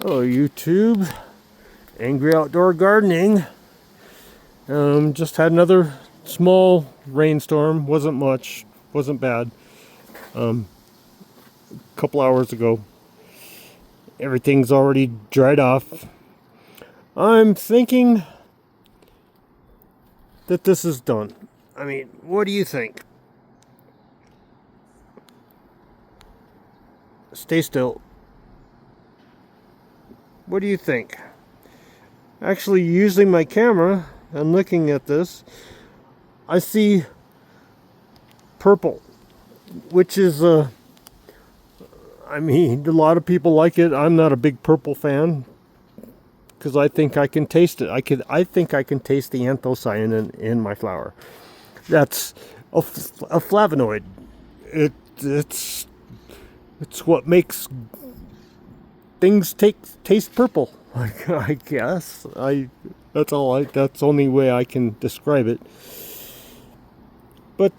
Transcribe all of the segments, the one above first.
Hello YouTube, Angry Outdoor Gardening. Just had another small rainstorm, wasn't much, wasn't bad. A couple hours ago. Everything's already dried off. I'm thinking that this is done. I mean, what do you think? Stay still. What do you think? Actually, using my camera and looking at this, I see purple, which is I mean, a lot of people like it. I'm not a big purple fan because I think I can taste it. I think I can taste the anthocyanin in my flower. That's a flavonoid. It's what makes things taste purple. I guess that's the only way I can describe it. But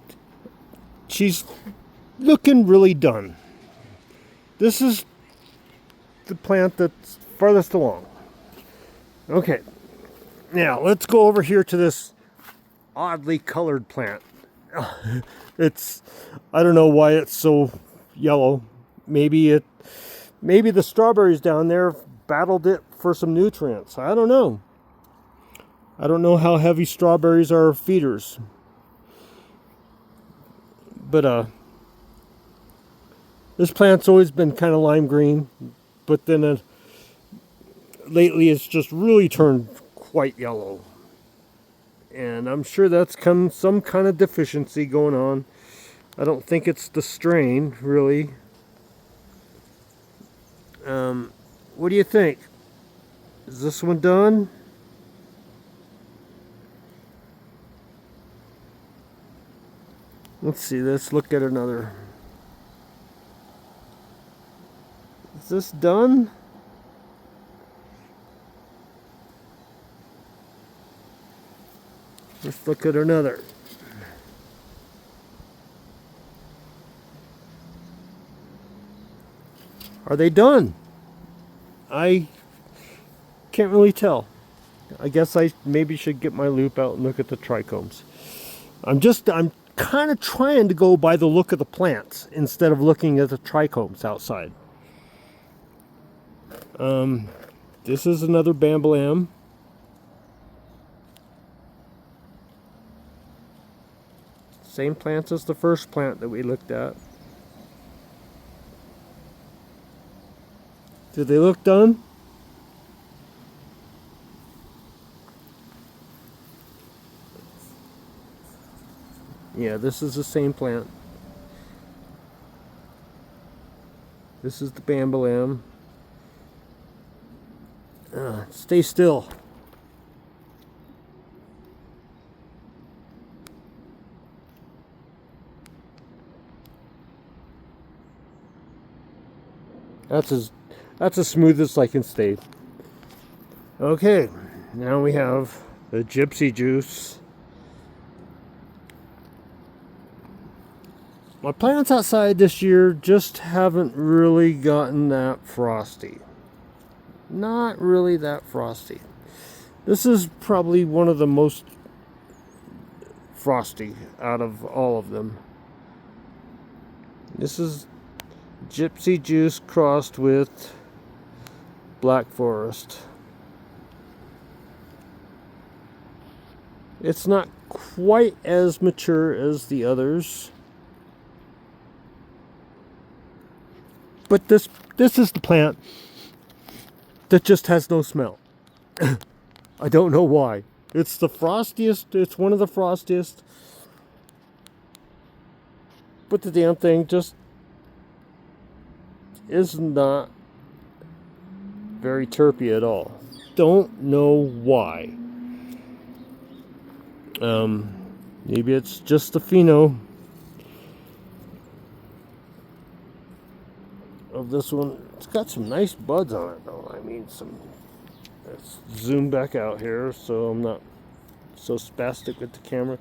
she's looking really done. This is the plant that's farthest along. Okay, now let's go over here to this oddly colored plant. I don't know why it's so yellow. Maybe the strawberries down there battled it for some nutrients. I don't know. I don't know how heavy strawberries are feeders. But this plant's always been kind of lime green, but then lately it's just really turned quite yellow. And I'm sure that's some kind of deficiency going on. I don't think it's the strain, really. What do you think? Is this one done? Let's see, let's look at another. Is this done? Let's look at another. Are they done? I can't really tell. I guess I maybe should get my loupe out and look at the trichomes. I'm kind of trying to go by the look of the plants instead of looking at the trichomes outside. This is another bambolam. Same plants as the first plant that we looked at. Do they look done? Yeah, this is the same plant. This is the bambolam. Stay still. That's as smooth as I can stay. Okay, now we have the Gypsy juice. My plants outside this year just haven't really gotten that frosty. Not really that frosty. This is probably one of the most frosty out of all of them. This is Gypsy juice crossed with Black Forest. It's not quite as mature as the others. But this is the plant that just has no smell. I don't know why. It's the frostiest. It's one of the frostiest. But the damn thing just is not very terpy at all. Don't know why. Maybe it's just the pheno of this one. It's got some nice buds on it though. I mean, let's zoom back out here so I'm not so spastic with the camera.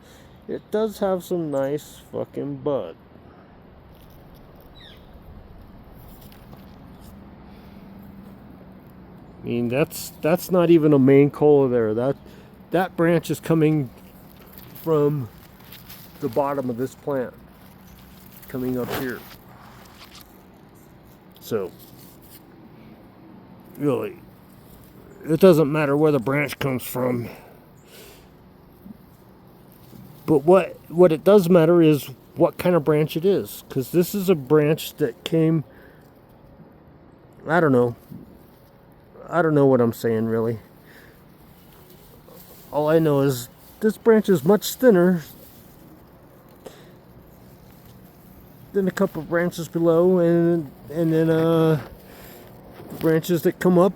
It does have some nice fucking bud. I mean, that's not even a main cola there. That branch is coming from the bottom of this plant, coming up here. So, really, it doesn't matter where the branch comes from. But what it does matter is what kind of branch it is. Because this is a branch that came, I don't know. I don't know what I'm saying, really. All I know is this branch is much thinner than a couple of branches below, and then branches that come up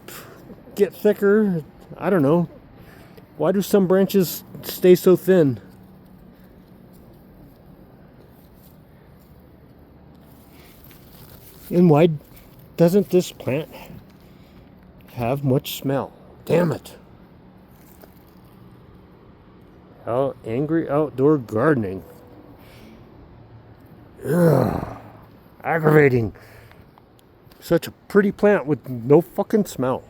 get thicker. I don't know. Why do some branches stay so thin? And why doesn't this plant have much smell? Damn it. How angry outdoor gardening. Ugh. Aggravating. Such a pretty plant with no fucking smell.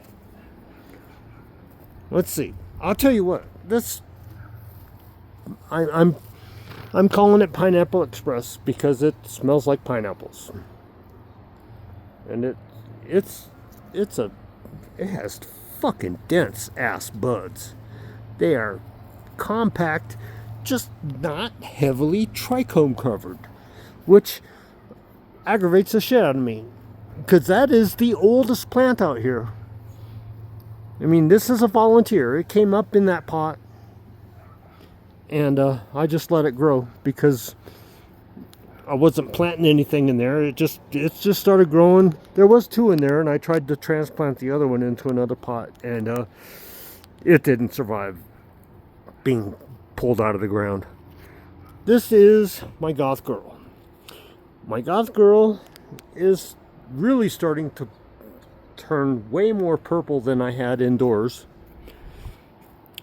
Let's see. I'll tell you what. I'm calling it Pineapple Express because it smells like pineapples. And it has fucking dense ass buds. They are compact, just not heavily trichome covered, which aggravates the shit out of me, because that is the oldest plant out here. I mean, this is a volunteer. It came up in that pot, and I just let it grow because I wasn't planting anything in there. It just started growing. There was 2 in there, and I tried to transplant the other one into another pot, and it didn't survive being pulled out of the ground. This is my goth girl. My goth girl is really starting to turn way more purple than I had indoors.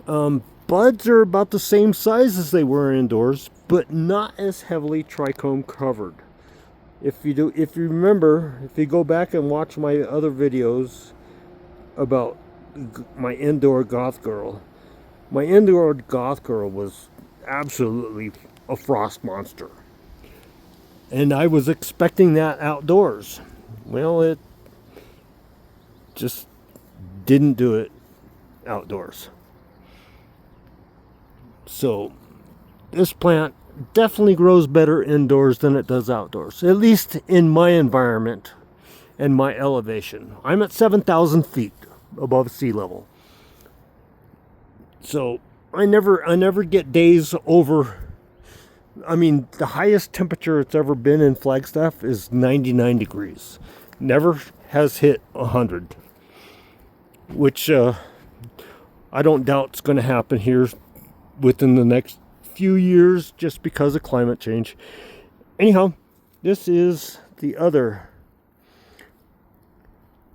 Buds are about the same size as they were indoors, but not as heavily trichome covered. If you remember, if you go back and watch my other videos about my indoor goth girl, my indoor goth girl was absolutely a frost monster. And I was expecting that outdoors. Well, it just didn't do it outdoors. So, this plant definitely grows better indoors than it does outdoors. At least in my environment and my elevation. I'm at 7,000 feet above sea level. So, I never get days over. I mean, the highest temperature it's ever been in Flagstaff is 99 degrees. Never has hit 100. Which I don't doubt is going to happen here within the next few years just because of climate change. Anyhow, this is the other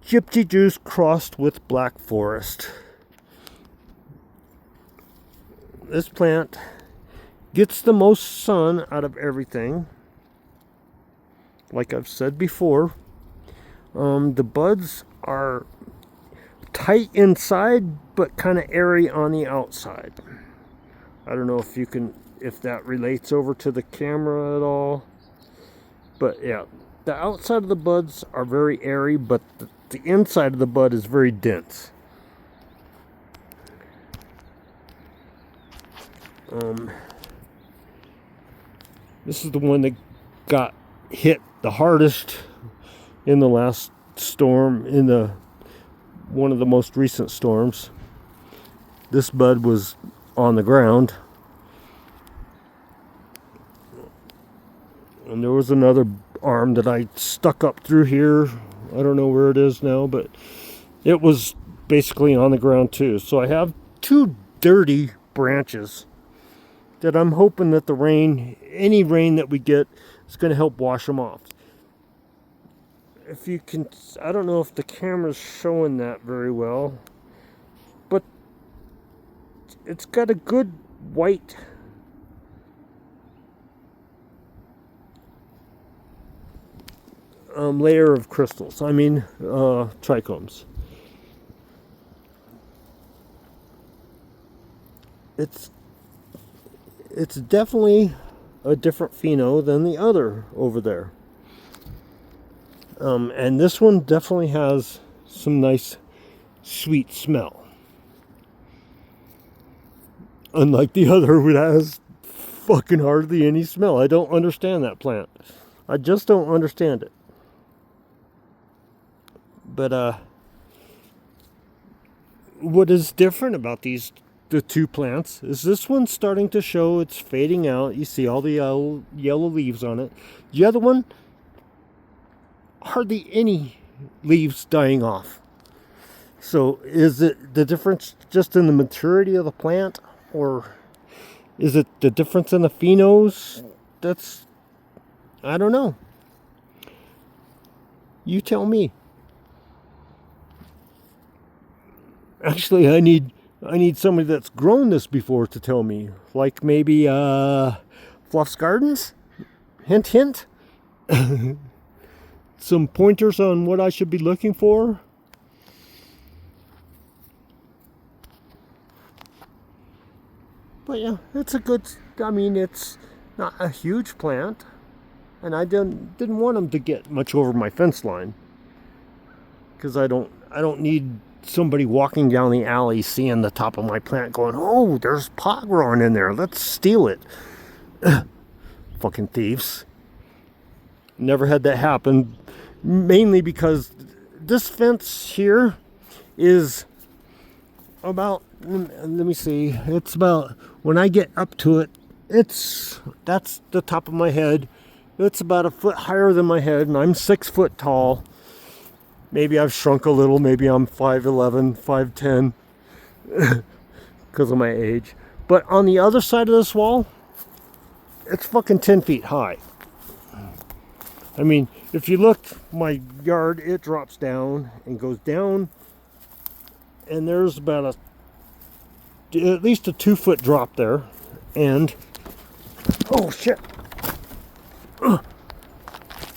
Gypsy Juice crossed with Black Forest. This plant gets the most sun out of everything. Like I've said before, the buds are tight inside but kind of airy on the outside. I don't know if that relates over to the camera at all, but yeah, the outside of the buds are very airy, but the inside of the bud is very dense. This is the one that got hit the hardest in the last storm, in one of the most recent storms. This bud was on the ground, and there was another arm that I stuck up through here. I don't know where it is now, but it was basically on the ground too. So I have 2 dirty branches that I'm hoping that any rain that we get is going to help wash them off. If you can, I don't know if the camera's showing that very well, but it's got a good white layer of crystals. I mean, trichomes. it's definitely a different pheno than the other over there. And this one definitely has some nice sweet smell. Unlike the other, which has fucking hardly any smell. I don't understand that plant. I just don't understand it. But what is different about the two plants is this one's starting to show it's fading out. You see all the yellow leaves on it. The other one, hardly any leaves dying off. So is it the difference just in the maturity of the plant, or is it the difference in the phenos? I don't know. You tell me. Actually, I need somebody that's grown this before to tell me. Like maybe Fluff's Gardens? Hint, hint. Some pointers on what I should be looking for. But yeah, it's a good, I mean, it's not a huge plant. And I didn't want them to get much over my fence line. Because I don't need somebody walking down the alley seeing the top of my plant going, oh, there's pot growing in there, let's steal it. Fucking thieves. Never had that happen, mainly because this fence here is about, let me see, it's about, when I get up to it, that's the top of my head. It's about a foot higher than my head, and I'm 6 foot tall. Maybe I've shrunk a little. Maybe I'm 5'11", 5'10", because of my age. But on the other side of this wall, it's fucking 10 feet high. I mean, if you look, my yard, it drops down and goes down. And there's about at least a 2 foot drop there. And, oh shit.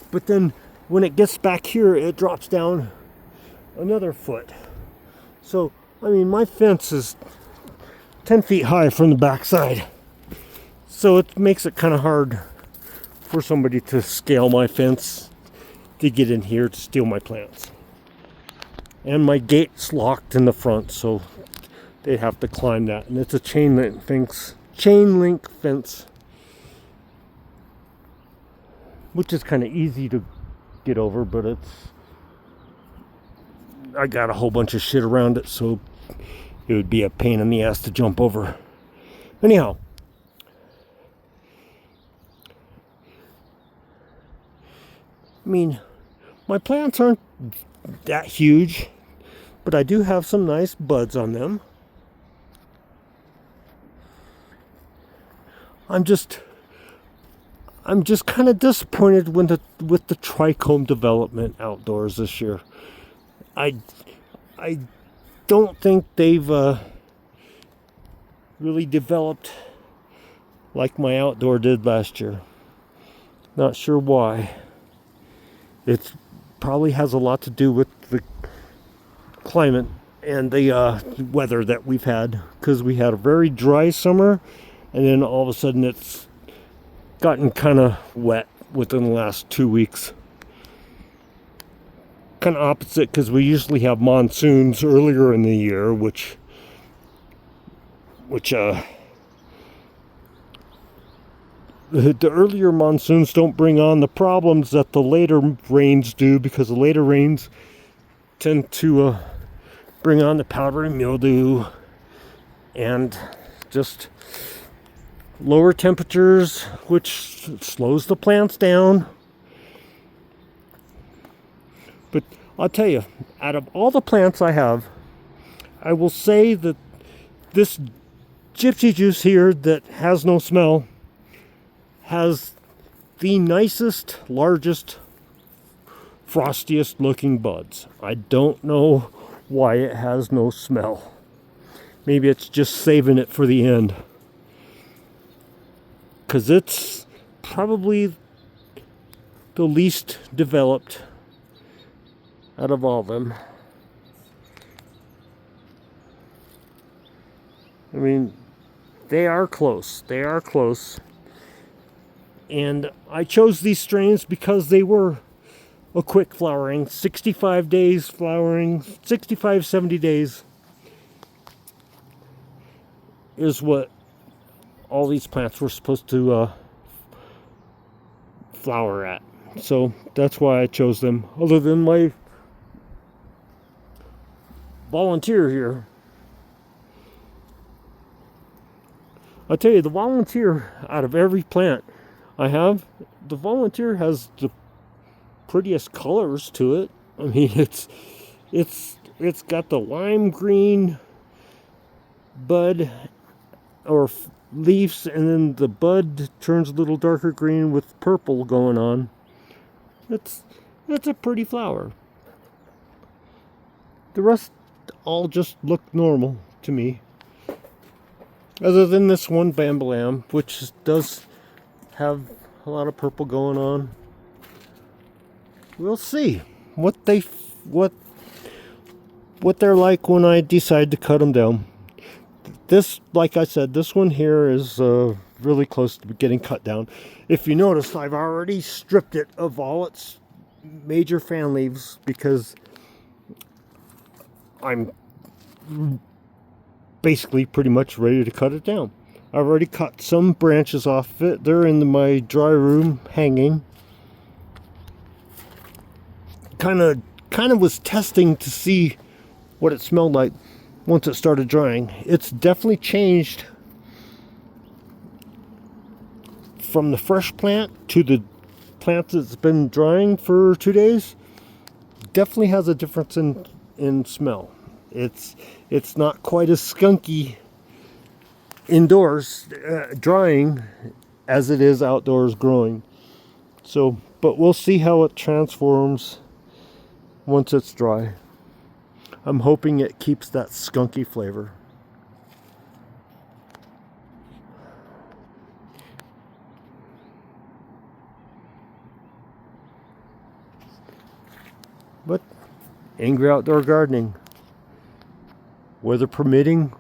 But then when it gets back here, it drops down another foot. So, I mean, my fence is 10 feet high from the backside. So it makes it kind of hard for somebody to scale my fence to get in here to steal my plants. And my gate's locked in the front, so they have to climb that. And it's a chain link fence, which is kind of easy to get over, but I got a whole bunch of shit around it, so it would be a pain in the ass to jump over. Anyhow, I mean, my plants aren't that huge, but I do have some nice buds on them. I'm just kind of disappointed with the trichome development outdoors this year. I don't think they've really developed like my outdoor did last year. Not sure why. It probably has a lot to do with the climate and the weather that we've had, because we had a very dry summer, and then all of a sudden it's gotten kind of wet within the last 2 weeks. Kind of opposite, because we usually have monsoons earlier in the year, which the earlier monsoons don't bring on the problems that the later rains do, because the later rains tend to bring on the powdery mildew and just lower temperatures, which slows the plants down. But I'll tell you, out of all the plants I have, I will say that this Gypsy juice here that has no smell has the nicest, largest, frostiest looking buds. I don't know why it has no smell. Maybe it's just saving it for the end, because it's probably the least developed out of all of them. I mean, They are close. They are close. And I chose these strains because they were a quick flowering. 65 days flowering. 65, 70 days is what all these plants were supposed to flower at. So that's why I chose them. Other than my volunteer here. I tell you, the volunteer, out of every plant I have, the volunteer has the prettiest colors to it. I mean, it's got the lime green bud or leaves, and then the bud turns a little darker green with purple going on. That's a pretty flower. The rest all just look normal to me. Other than this one bambalam, which does have a lot of purple going on. We'll see what they're like when I decide to cut them down. This, like I said, this one here is really close to getting cut down. If you notice, I've already stripped it of all its major fan leaves because I'm basically pretty much ready to cut it down. I've already cut some branches off it. They're in my dry room hanging. Kind of was testing to see what it smelled like once it started drying. It's definitely changed from the fresh plant to the plant that's been drying for 2 days. Definitely has a difference in smell. It's not quite as skunky indoors drying as it is outdoors growing. So, but we'll see how it transforms once it's dry. I'm hoping it keeps that skunky flavor. But angry outdoor gardening. Weather permitting,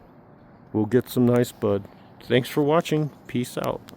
we'll get some nice bud. Thanks for watching. Peace out.